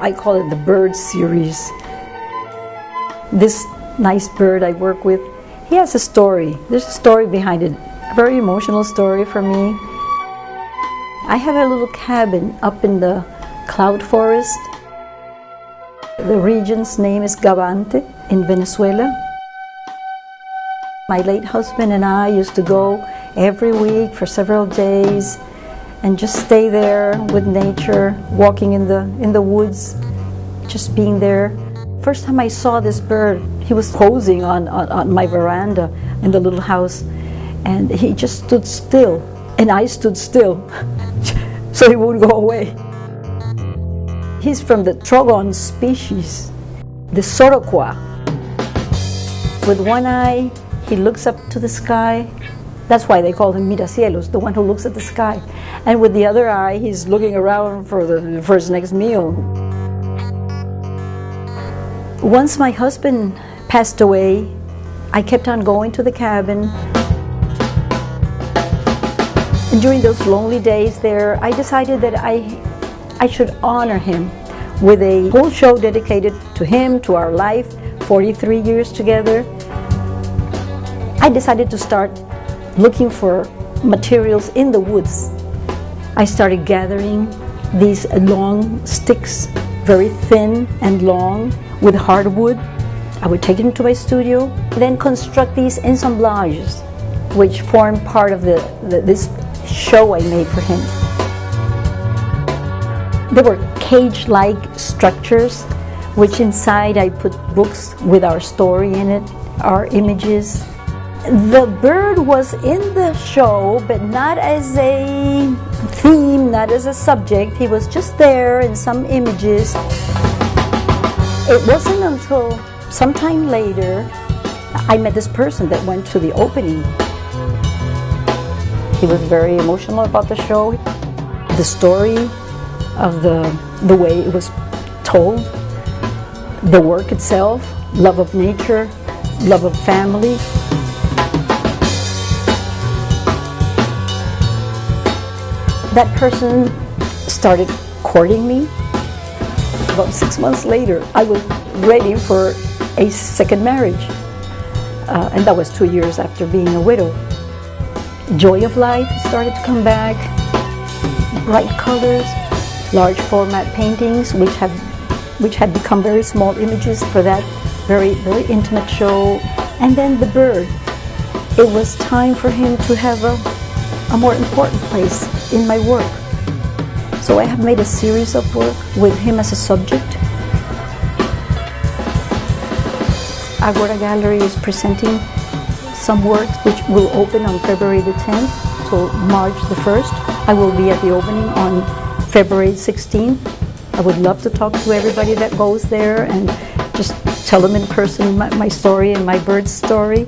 I call it the bird series. This nice bird I work with, he has a story. There's a story behind it, a very emotional story for me. I have a little cabin up in the cloud forest. The region's name is Gavante in Venezuela. My late husband and I used to go every week for several days and just stay there with nature, walking in the woods, just being there. First time I saw this bird, he was posing on my veranda in the little house, and he just stood still, and I stood still, so he wouldn't go away. He's from the trogon species, the soroqua. With one eye, he looks up to the sky. That's why they call him Miracielos, the one who looks at the sky. And with the other eye, he's looking around for his next meal. Once my husband passed away, I kept on going to the cabin. And during those lonely days there, I decided that I should honor him with a whole show dedicated to him, to our life, 43 years together. I decided to start looking for materials in the woods. I started gathering these long sticks, very thin and long, with hardwood. I would take them to my studio, then construct these ensemblages, which form part of this show I made for him. They were cage-like structures, which inside I put books with our story in it, our images. The bird was in the show, but not as a theme, not as a subject. He was just there in some images. It wasn't until sometime later I met this person that went to the opening. He was very emotional about the show, the story of the way it was told, the work itself, love of nature, love of family. That person started courting me. About 6 months later, I was ready for a second marriage. And that was 2 years after being a widow. Joy of life started to come back. Bright colors, large format paintings, which had become very small images for that very, very intimate show. And then the bird. It was time for him to have a more important place in my work. So I have made a series of work with him as a subject. Agora Gallery is presenting some works which will open on February the 10th to March the 1st. I will be at the opening on February 16th. I would love to talk to everybody that goes there and just tell them in person my story and my bird's story.